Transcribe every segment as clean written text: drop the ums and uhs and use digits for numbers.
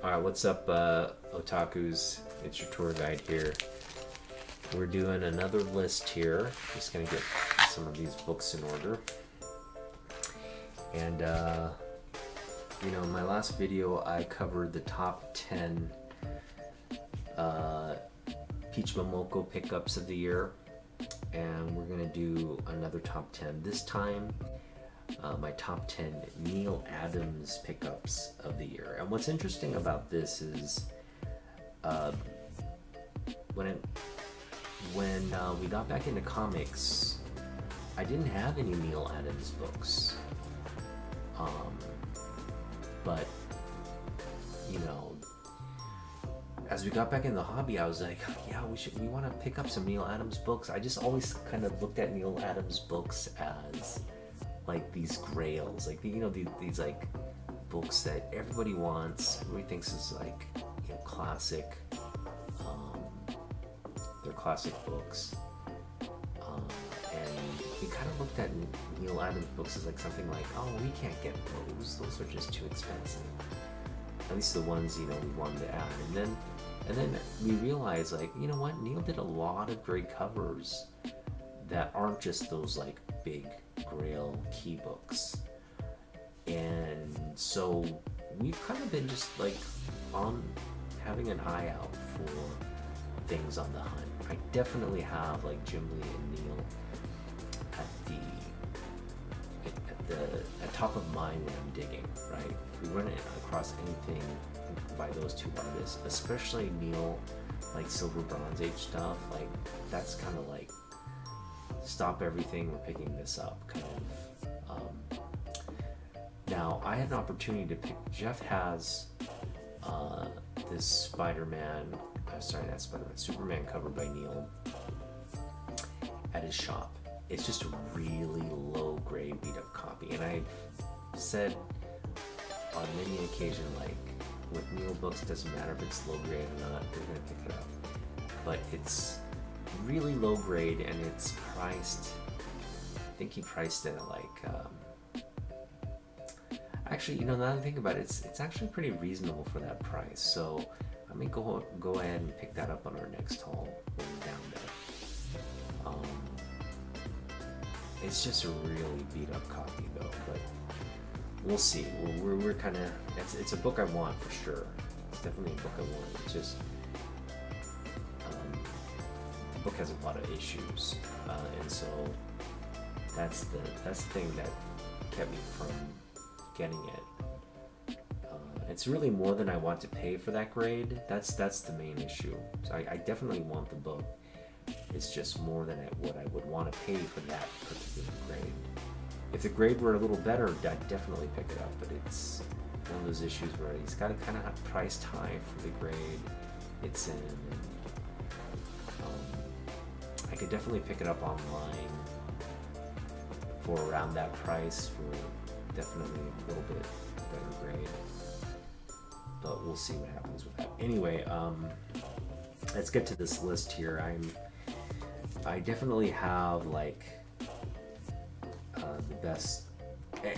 Alright, what's up, otakus? It's your tour guide here. We're doing another list here. Just gonna get some of these books in order. And, in my last video, I covered the top 10 Peach Momoko pickups of the year. And we're gonna do another top 10. This time, my top 10 Neal Adams pickups of the year. And what's interesting about this is when we got back into comics, I didn't have any Neal Adams books. But as we got back in the hobby, I was like, yeah, we want to pick up some Neal Adams books. I just always kind of looked at Neal Adams books as like these grails, like these like books that everybody wants, everybody thinks is like classic. They're classic books, and we kind of looked at Neal Adams books as like something like, oh, we can't get those are just too expensive. At least the ones we wanted to add, and then we realized, like, you know what, Neal did a lot of great covers that aren't just those like big grail key books. And so we've kind of been just like on having an eye out for things on the hunt. I definitely have like Jim Lee and Neal at top of mind when I'm digging, right? If we run it across anything by those two artists, especially Neal, like Silver Bronze Age stuff, like that's kind of like stop everything, we're picking this up kind of. Now I had an opportunity to pick, Jeff has this Superman cover by Neal at his shop. It's just a really low grade beat up copy, and I've said on many occasions, like with Neal books, it doesn't matter if it's low grade or not, they're gonna pick it up. But it's really low grade, and it's priced, I think he priced it at like actually, now that I think about it, it's actually pretty reasonable for that price. So I may go ahead and pick that up on our next haul when we're down there. It's just a really beat up copy though, but we'll see. We're kind of, it's a book I want for sure. It's definitely a book I want. It's just the book has a lot of issues, and so that's the thing that kept me from getting it. It's really more than I want to pay for that grade. That's the main issue. So I definitely want the book. It's just more than what I would want to pay for that particular grade. If the grade were a little better, I'd definitely pick it up, but it's one of those issues where he's got to kind of priced high for the grade it's in. And, I could definitely pick it up online for around that price for definitely a little bit better grade. But we'll see what happens with that. Anyway, let's get to this list here. I definitely have like the best,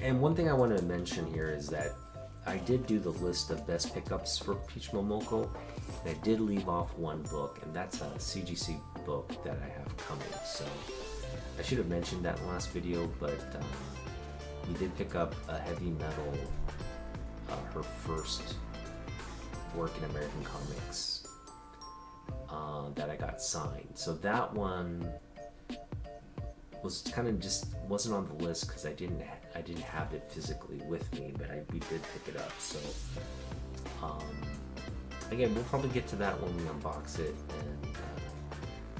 and one thing I want to mention here is that I did do the list of best pickups for Peach Momoko, and I did leave off one book, and that's a CGC book that I have coming. So I should have mentioned that in the last video, but we did pick up a Heavy Metal, her first work in American comics, that I got signed. So that one was kind of just wasn't on the list because I didn't have it physically with me, but we did pick it up. So again, we'll probably get to that when we unbox it, and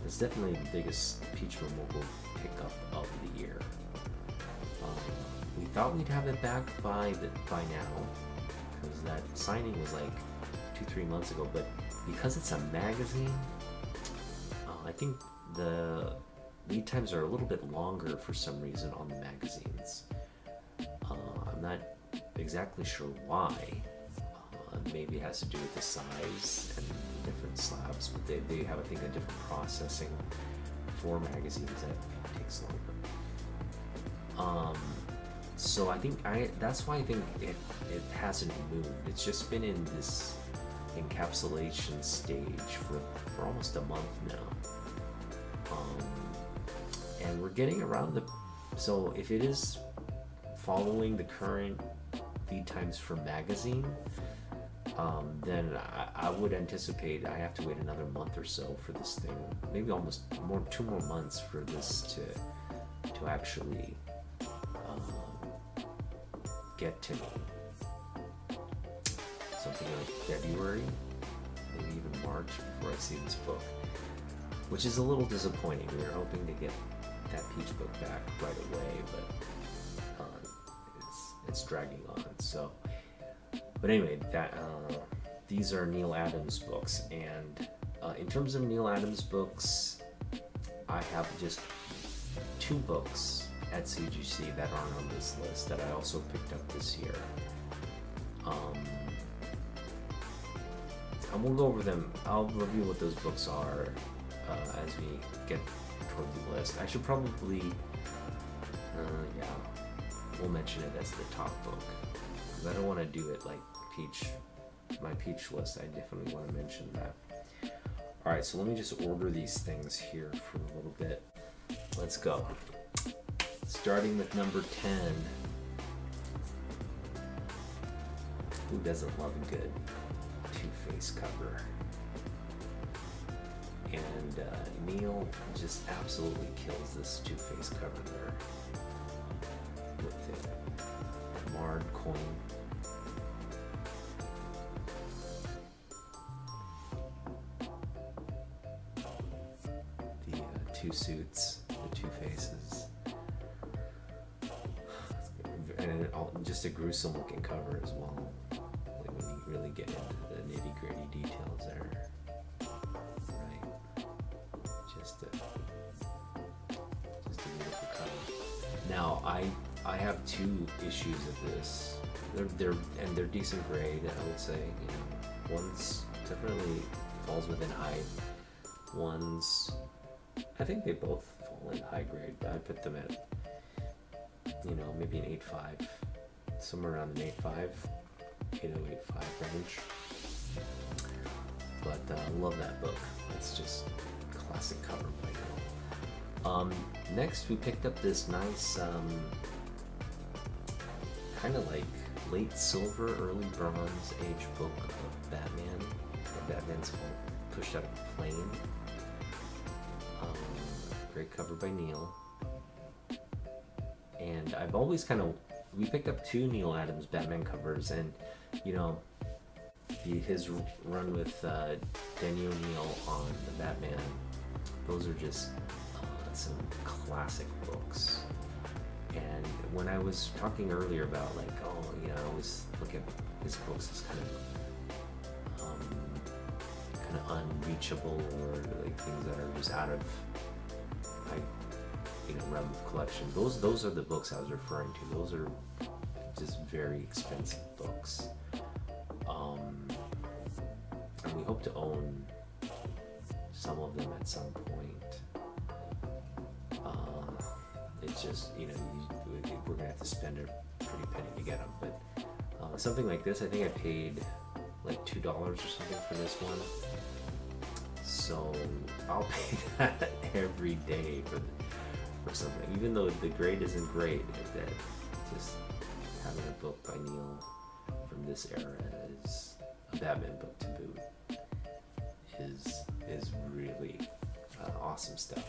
it's definitely the biggest Peach Momoko pickup of the year. We thought we'd have it back by now, because that signing was like 2-3 months ago, but because it's a magazine, I think the lead times are a little bit longer for some reason on the magazines. I'm not exactly sure why. Maybe it has to do with the size and different slabs, but they have, I think, a different processing for magazines that takes longer. So I think that's why I think it hasn't moved. It's just been in this encapsulation stage for almost a month now. And we're getting around so if it is following the current lead times for magazine, then I would anticipate I have to wait another month or so for this thing, maybe almost 2 more months for this to actually get to me. Something like February, maybe even March before I see this book, which is a little disappointing. We were hoping to get that Peach book back right away, but it's dragging on. So, but anyway, these are Neal Adams books, and in terms of Neal Adams books, I have just 2 books at CGC that aren't on this list that I also picked up this year. And we'll go over them. I'll review what those books are as we get toward the list. I should probably, we'll mention it as the top book, because I don't want to do it like my Peach list. I definitely want to mention that. Alright, so let me just order these things here for a little bit. Let's go. Starting with number 10. Who doesn't love a good Two-Face cover? And Neal just absolutely kills this Two-Face cover there with the marred coin. The 2 suits, the 2 faces, and just a gruesome looking cover as well. Like when you really get into the nitty gritty details there. Just a beautiful cover. Now I have 2 issues of this. They're decent grade, I would say. One's definitely falls within height. One's, I think they both fall in high grade, but I put them at maybe an 8.5, somewhere around an 8.5, 8.085 range. But I love that book. It's just classic cover by Neal. Next, we picked up this nice, kind of like late silver, early bronze age book of Batman. Batman's pushed out of a plane. Great cover by Neal. And I've always we picked up 2 Neal Adams Batman covers, and his run with Danny O'Neill on the Batman, those are just some classic books. And when I was talking earlier about I always look at his books as kind of unreachable, or like things that are just out of realm of collection. Those are the books I was referring to. Those are just very expensive books. And we hope to own some of them at some point. It's just, we're gonna have to spend a pretty penny to get them. But something like this, I think I paid like $2 or something for this one. So I'll pay that every day for something, even though the grade isn't great. That just having a book by Neal from this era is a Batman book to boot is really awesome stuff.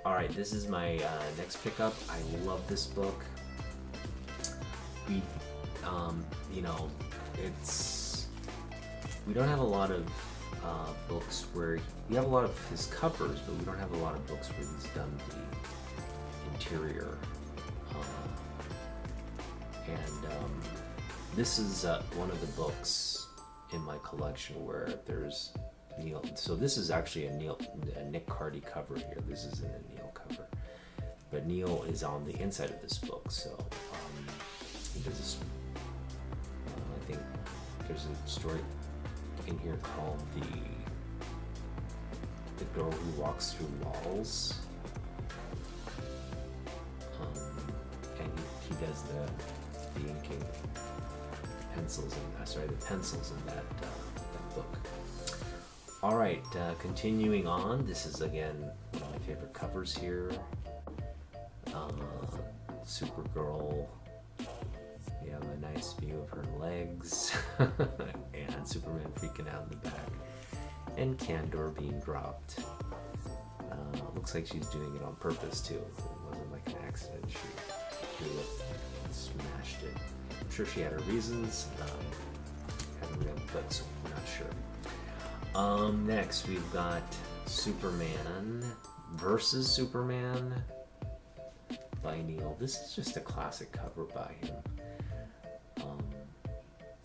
All right, this is my next pickup. I love this book. We don't have a lot of books where we have a lot of his covers, but we don't have a lot of books where he's done the interior. This is one of the books in my collection where there's Neal. So this is actually a Nick Cardy cover here. This isn't a Neal cover, but Neal is on the inside of this book. So he does this. I think there's a story in here called the Girl Who Walks Through Walls. And he does the inking, the pencils in that All right, continuing on. This is again one of my favorite covers here. Supergirl. You have a nice view of her legs, and Superman freaking out in the back, and Candor being dropped. Looks like she's doing it on purpose too. It wasn't like an accident. She threw it and smashed it. I'm sure she had her reasons. Haven't read the book, so I'm not sure. Next we've got Superman versus Superman by Neal. This is just a classic cover by him.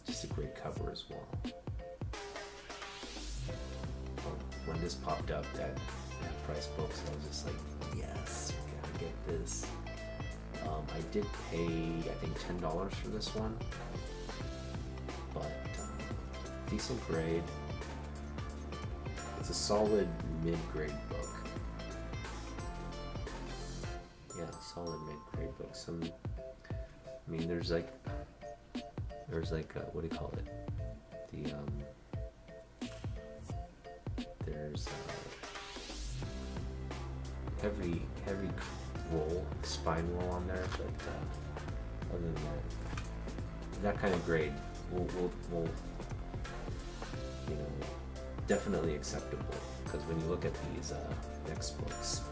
Just a great cover as well. When this popped up at price books, I was just like, yes, we gotta get this. I did pay, I think, $10 for this one, but decent grade. It's a solid mid-grade book. Yeah, solid mid-grade book. I mean, there's like what do you call it? There's heavy roll, spine roll on there, but other than that kind of grade will definitely acceptable, because when you look at these next books,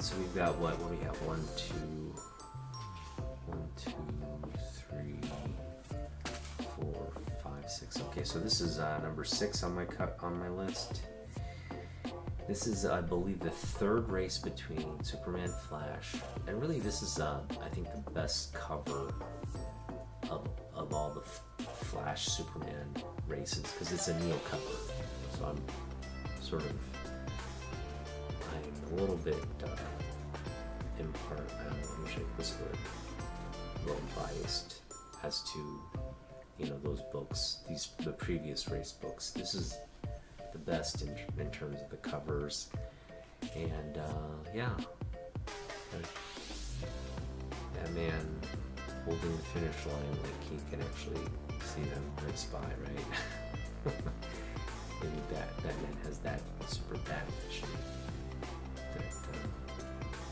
so we've got what do we have? 1, 2, 3, 4, 5, 6. Okay, so this is number 6 on my list. This is, I believe, the third race between Superman, Flash, and really this is, I think, the best cover of all the Flash Superman races, because it's a Neal cover. So I'm a little bit, in part, I don't know, let me shake this word, a little biased as to, those books, the previous race books. This is the best in terms of the covers, and that man holding the finish line, like he can actually see them race by, right? Maybe Batman has that super bat vision that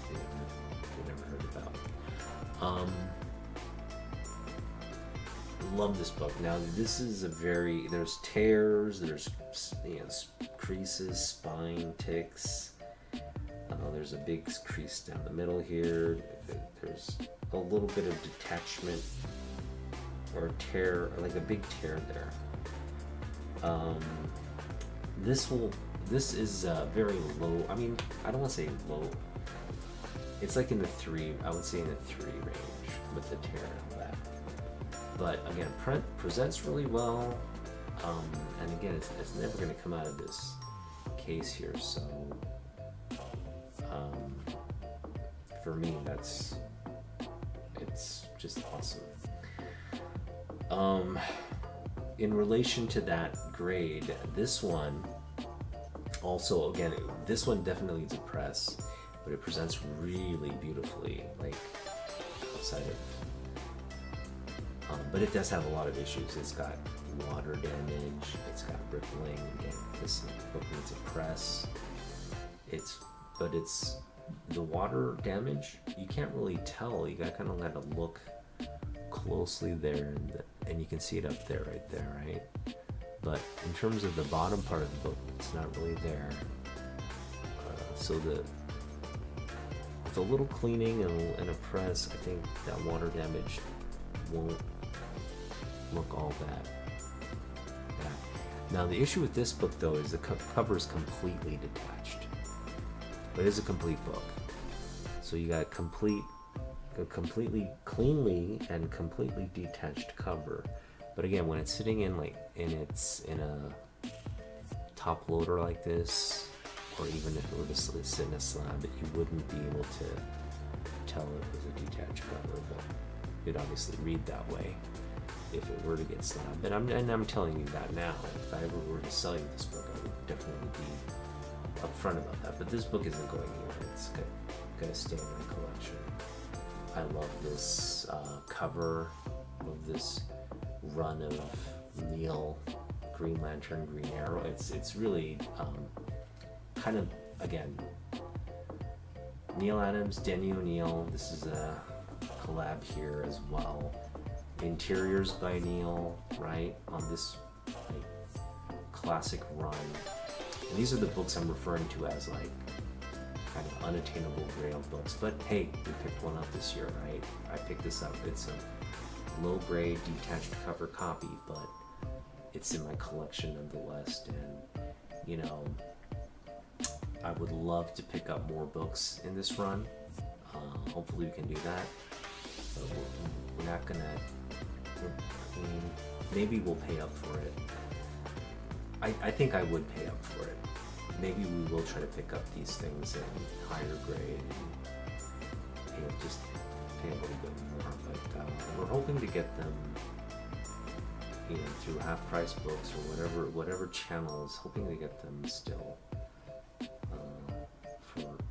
we never heard about. Love this book. Now this is there's tears, there's creases, spine ticks. There's a big crease down the middle here. There's a little bit of detachment or a tear, like a big tear there. This is very low. I mean, I don't want to say low. It's like in the 3. I would say in the 3 range with the tear and all that. But again, presents really well, and again, it's never going to come out of this case here. So for me, it's just awesome. In relation to that grade, this one also, again, this one definitely needs a press, but it presents really beautifully, like outside of. But it does have a lot of issues. It's got water damage, it's got rippling. Again, this book needs a press. It's the water damage, you can't really tell. You gotta kind of let it look closely there, and you can see it up there, right there, right? But in terms of the bottom part of the book, it's not really there. So with a little cleaning and a press, I think that water damage won't look all that bad. Now the issue with this book though is the cover is completely detached. But it is a complete book, so you got a completely cleanly and completely detached cover. But again, when it's sitting in a top loader like this, or even if it were to sit in a slab, you wouldn't be able to tell it was a detached cover, but you'd obviously read that way if it were to get slabbed. And I'm telling you that now. If I ever were to sell you this book, I would definitely be upfront about that. But this book isn't going anywhere. It's gonna stay in my collection. I love this cover of this run of Neal Green Lantern, Green Arrow. It's really kind of, again, Neal Adams, Denny O'Neil. This is a collab here as well. Interiors by Neal, right, on this like classic run. And these are the books I'm referring to as like kind of unattainable grail books. But hey, we picked one up this year, right? I picked this up. It's a low grade detached cover copy, but it's in my collection nonetheless. And you know, I would love to pick up more books in this run. Hopefully we can do that. But we're not gonna. Maybe we'll pay up for it. I think I would pay up for it. Maybe we will try to pick up these things in higher grade and just pay a little bit more. But we're hoping to get them, you know, through half price books or whatever channels. Hoping to get them still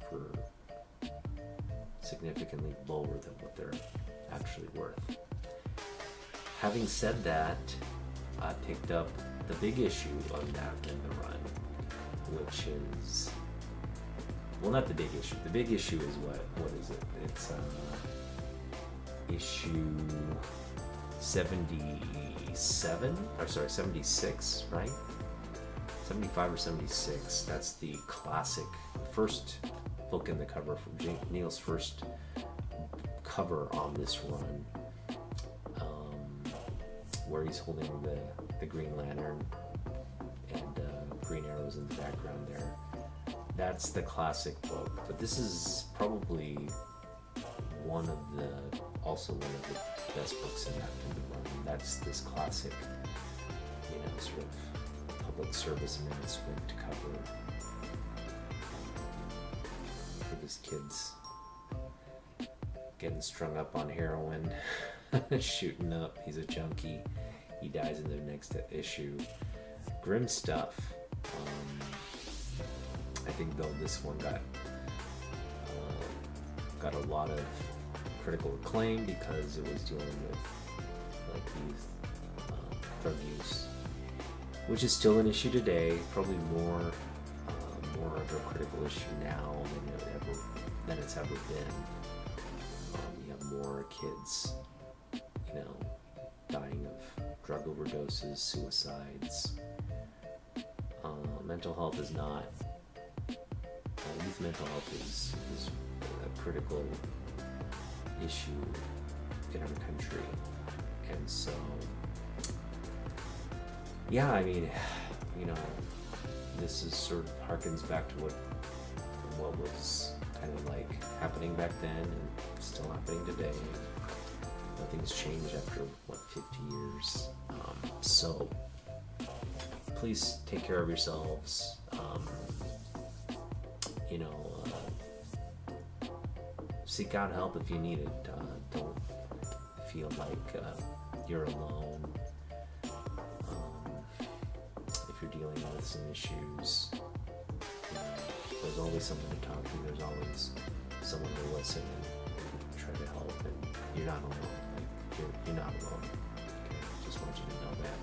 for significantly lower than what they're actually worth. Having said that, I picked up the big issue of that in the run, which is, well, not the big issue. The big issue is what is it? It's issue 77, or sorry, 76, right? 75 or 76. That's the classic first book in the cover from Neal's first cover on this run, where he's holding the Green Lantern and Green Arrows in the background there. That's the classic book, but this is probably also one of the best books in the run. That's this classic, you know, sort of public service announcement cover with his kids getting strung up on heroin, shooting up. He's a junkie. He dies in the next issue. Grim stuff. I think though this one got a lot of critical acclaim because it was dealing with like youth drug use, which is still an issue today. Probably more of a critical issue now than it's ever been. You have more kids, you know, dying of drug overdoses, suicides. Mental health is not. Youth mental health is a critical issue in our country, and so yeah, I mean, you know, this is sort of harkens back to what was kind of like happening back then and still happening today. Nothing's changed after 50 years. So please take care of yourselves. You know, seek out help if you need it. Don't feel like you're alone. If you're dealing with some issues, you know, there's always someone to talk to. There's always someone to listen and try to help. And you're not alone. Like, you're not alone. Okay, just want you to know that.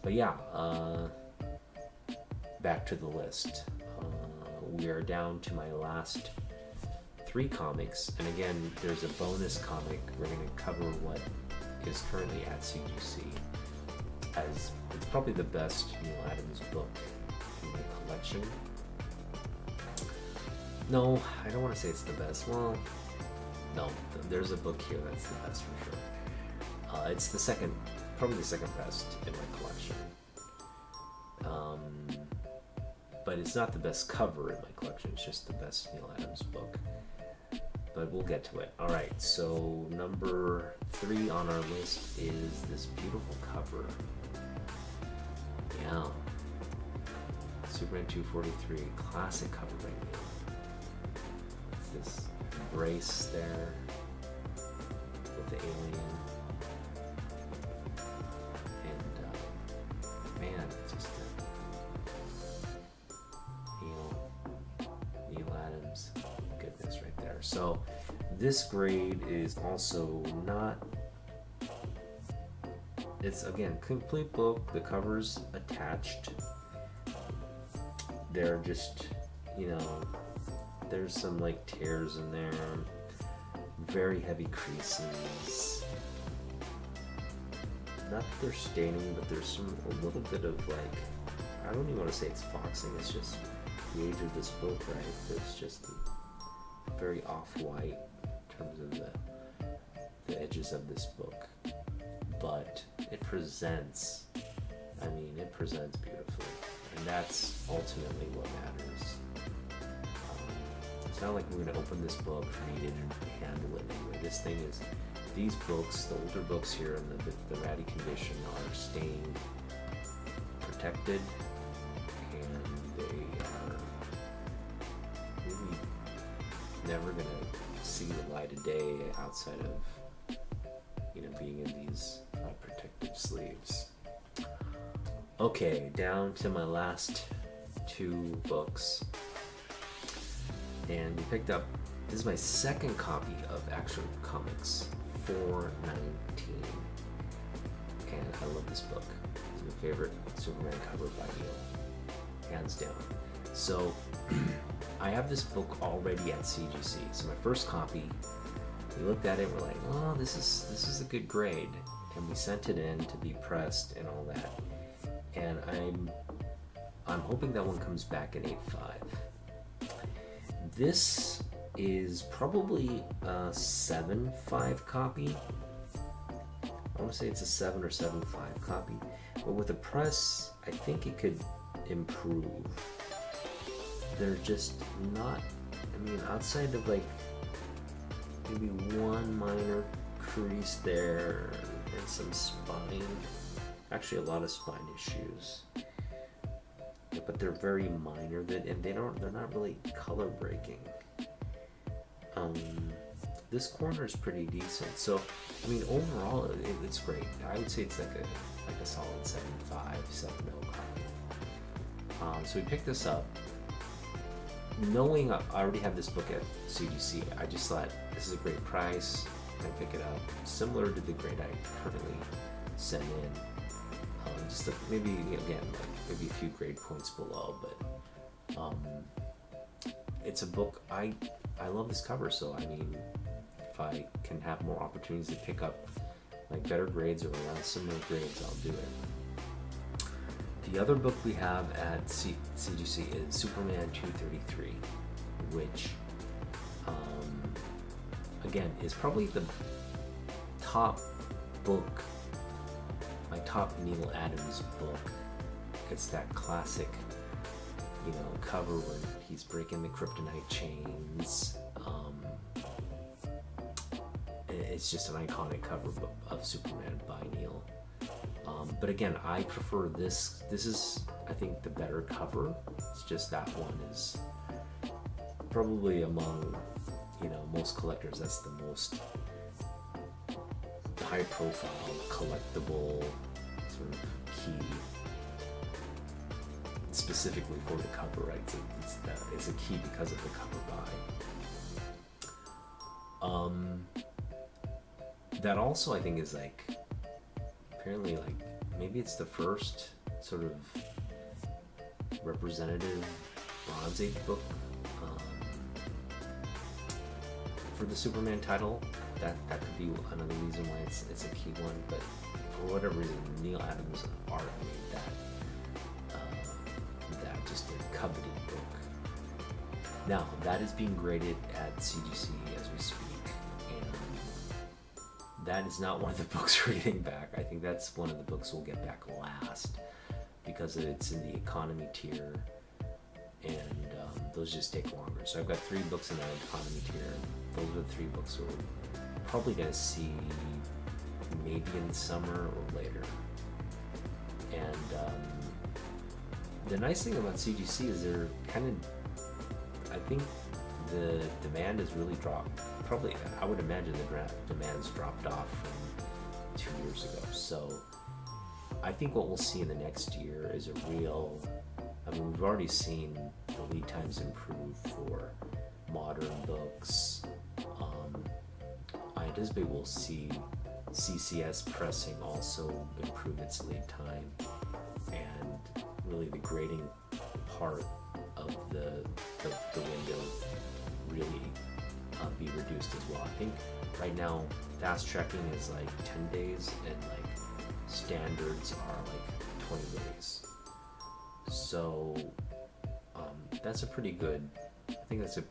But yeah, back to the list. We are down to my last 3 comics, and again, there's a bonus comic. We're going to cover what is currently at CGC, as it's probably the best Neal Adams book in the collection. No, I don't want to say it's the best. Well, no, there's a book here that's the best for sure. It's the second, probably the second best in my collection. But it's not the best cover in my collection. It's just the best Neal Adams book. But we'll get to it. All right, so number 3 on our list is this beautiful cover. Yeah. Superman 243, classic cover right now. It's this embrace there with the alien. And, man, it's just Neal Adams goodness right there. So this grade is also not it's again complete book. The cover's attached. They're just, you know, there's some like tears in there, very heavy creases. Not that they're staining, but there's a little bit of like, I don't even want to say it's foxing, it's just the age of this book, right? It's just very off-white in terms of the edges of this book. But it presents beautifully. And that's ultimately what matters. It's not like we're going to open this book, read it, and handle it anyway. This thing is, these books, the older books here in the ratty condition, are stained, protected, and they are really never going to see the light of day outside of, you know, being in these protective sleeves. Okay, down to my last two books, and we picked up, this is my second copy of Action Comics 419, and I love this book. It's my favorite Superman cover by Neal, hands down. So I have this book already at CGC. So my first copy, we looked at it, we're like, oh, this is a good grade, and we sent it in to be pressed and all that. And I'm hoping that one comes back in 8.5. This is probably a 7.5 copy. I want to say it's a 7 or 7.5 copy, but with the press, I think it could improve. They're just not, I mean, outside of like maybe one minor crease there and some spine, actually a lot of spine issues, but they're very minor, and they're not really color breaking. This corner is pretty decent. So I mean, overall it's great. I would say it's like a solid 7.5, 7.0 copy. So we picked this up knowing I already have this book at CGC. I just thought this is a great price, I pick it up, similar to the grade I currently sent in. Just maybe, again, like maybe a few grade points below, but it's a book, I love this cover, so I mean, if I can have more opportunities to pick up like better grades or around similar grades, I'll do it. The other book we have at CGC is Superman 233, which again is probably the top book, my top Neal Adams book. It's that classic, you know, cover where he's breaking the kryptonite chains. It's just an iconic cover of Superman by Neal. But again, I prefer this. This is, I think, the better cover. It's just that one is probably among, you know, most collectors, that's the most high profile, collectible sort of key, specifically for the cover, right? It's a key because of the cover by. That also, I think, is like, apparently, like, maybe it's the first sort of representative Bronze Age book for the Superman title. That could be another reason why it's a key one, but for whatever reason, Neal Adams art made that just a coveted book. Now, that is being graded at CGC as we speak, and that is not one of the books we're getting back. I think that's one of the books we'll get back last, because it's in the economy tier, and those just take longer. So I've got 3 books in that economy tier. Those are the 3 books we're probably going to see maybe in the summer or later. And the nice thing about CGC is they're kind of, I think the demand has really dropped. Probably, I would imagine the demand's dropped off from 2 years ago. So I think what we'll see in the next year is a real, I mean, we've already seen the lead times improve for modern books. I anticipate we'll see CCS pressing also improve its lead time, and really the grading part of the window really be reduced as well. I think right now fast tracking is like 10 days and like standards are like 20 days. So that's a pretty good, I think that's a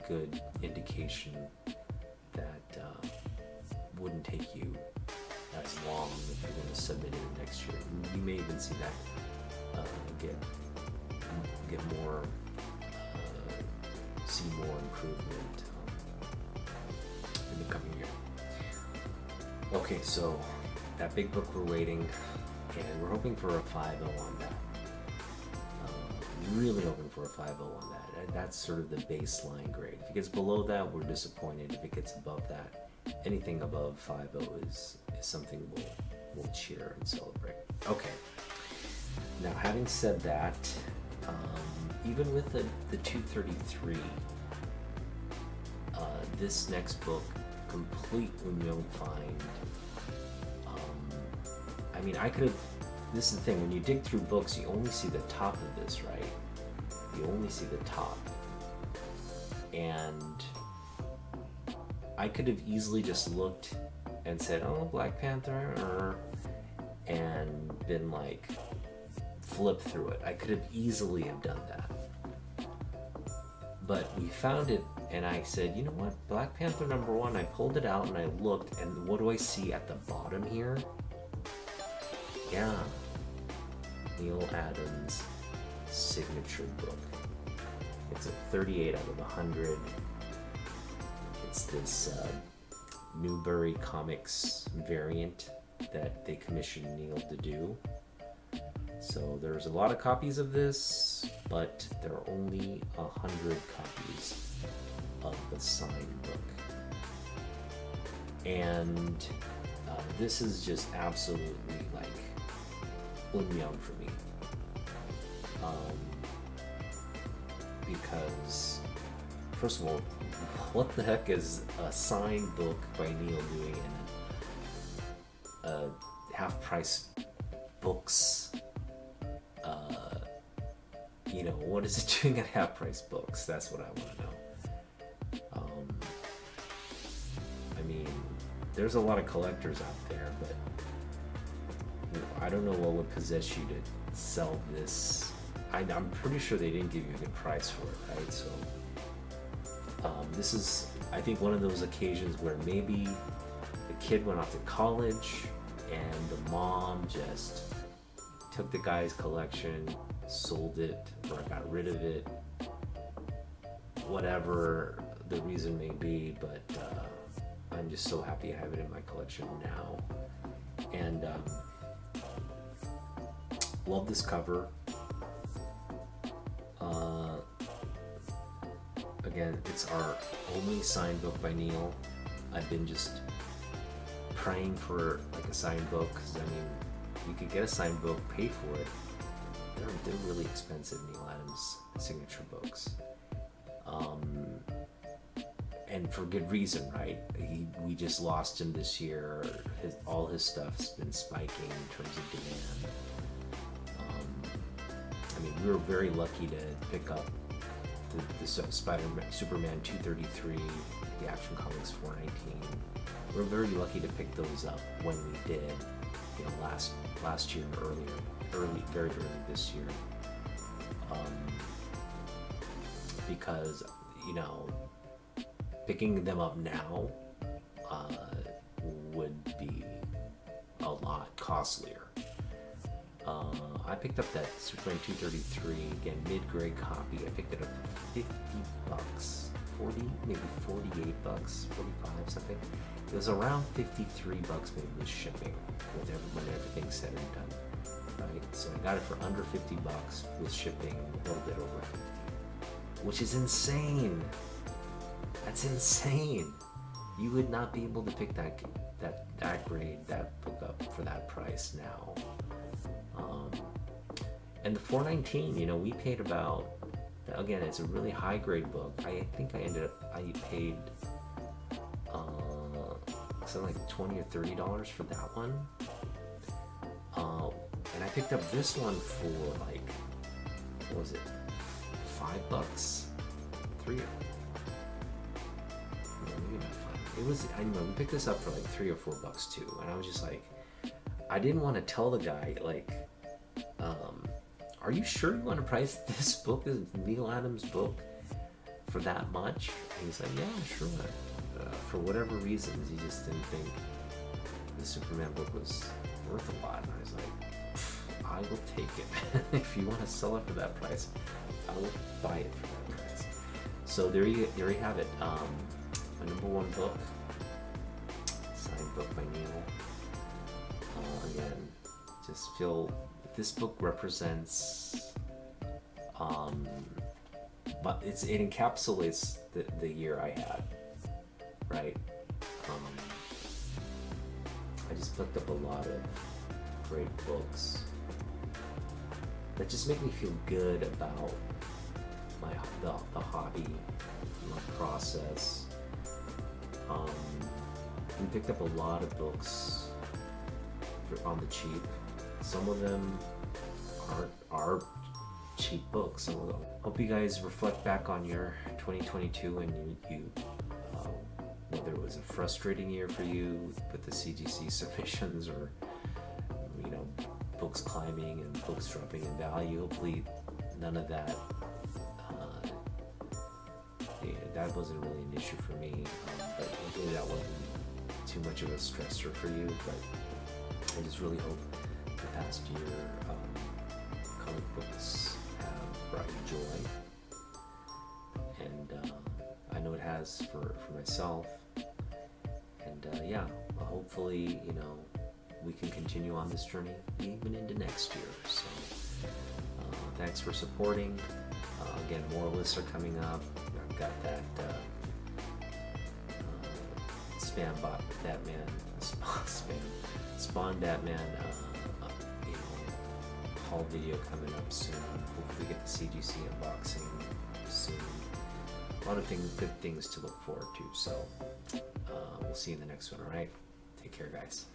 good indication that wouldn't take you as long if you're going to submit it next year. You may even see that get more, see more improvement in the coming year. Okay, so that big book we're waiting, and we're hoping for a 5.0 on that. Really hoping for a 5.0 on that. That's sort of the baseline grade. If it gets below that, we're disappointed. If it gets above that, anything above 5.0 is something we'll cheer and celebrate. Okay. Now, having said that, even with the 233, this next book, complete Unyoung Find. I mean, I could have. This is the thing, when you dig through books, you only see the top of this, right? You only see the top. And I could have easily just looked and said, oh, Black Panther, and been like, flip through it. I could have easily have done that. But we found it, and I said, you know what, Black Panther #1, I pulled it out and I looked, and what do I see at the bottom here? Yeah. Neal Adams' signature book. It's a 38 out of 100. It's this Newbury Comics variant that they commissioned Neal to do. So there's a lot of copies of this, but there are only 100 copies of the signed book. And this is just absolutely like Unyoung for me. Because, first of all, what the heck is a signed book by Neal doing in a half-price books? You know, what is it doing at half-price books? That's what I want to know. I mean, there's a lot of collectors out there, but I don't know what would possess you to sell this. I'm pretty sure they didn't give you a good price for it, right? So this is, I think, one of those occasions where maybe the kid went off to college and the mom just took the guy's collection, sold it, or got rid of it, whatever the reason may be, but I'm just so happy I have it in my collection now. And love this cover. Again, it's our only signed book by Neal. I've been just praying for like a signed book, because I mean, you could get a signed book, pay for it. They're really expensive, Neal Adams signature books, and for good reason, right? We just lost him this year. All his stuff's been spiking in terms of demand. I mean, we were very lucky to pick up the Superman 233, the Action Comics 419. We were very lucky to pick those up when we did, you know, last year, very early this year, because, you know, picking them up now would be a lot costlier. I picked up that Superman 233, again, mid-grade copy. I picked it up for $50, 40, maybe $48, 45, something. It was around $53 maybe with shipping, when everything's said and done, right? So I got it for under $50 with shipping, a little bit over 50, which is insane. That's insane. You would not be able to pick that grade, that book up for that price now. And the 419, you know, we paid about, again, it's a really high grade book. I think I paid bucks, and like $20 or $30 for that one. And I picked up this one for like, what was it, $5? Maybe not $5. It was, I know, we picked this up for like $3 or $4 too, and I was just like, I didn't want to tell the guy, like, are you sure you want to price this book, this Neal Adams book, for that much? And he's like, yeah, sure. For whatever reasons, he just didn't think the Superman book was worth a lot. And I was like, I will take it. If you want to sell it for that price, I will buy it for that price. So there you have it. My #1 book, signed book by Neal. Again, just feel this book represents, but it encapsulates the year I had, right? I just picked up a lot of great books that just make me feel good about the hobby, my process. We picked up a lot of books on the cheap. Some of them are cheap books. Some of them. Hope you guys reflect back on your 2022 and you whether it was a frustrating year for you with the CGC submissions, or books climbing and books dropping in value. Hopefully none of that that wasn't really an issue for me, but hopefully that wasn't too much of a stressor for you. But I just really hope the past year comic books have brought you joy, and I know it has for myself. And hopefully we can continue on this journey even into next year. So thanks for supporting. Again, more lists are coming up. I've got that Spam Bot Batman, Spawn Batman haul video coming up soon. Hopefully get the CGC unboxing soon. A lot of good things to look forward to. So we'll see you in the next one. All right, take care, guys.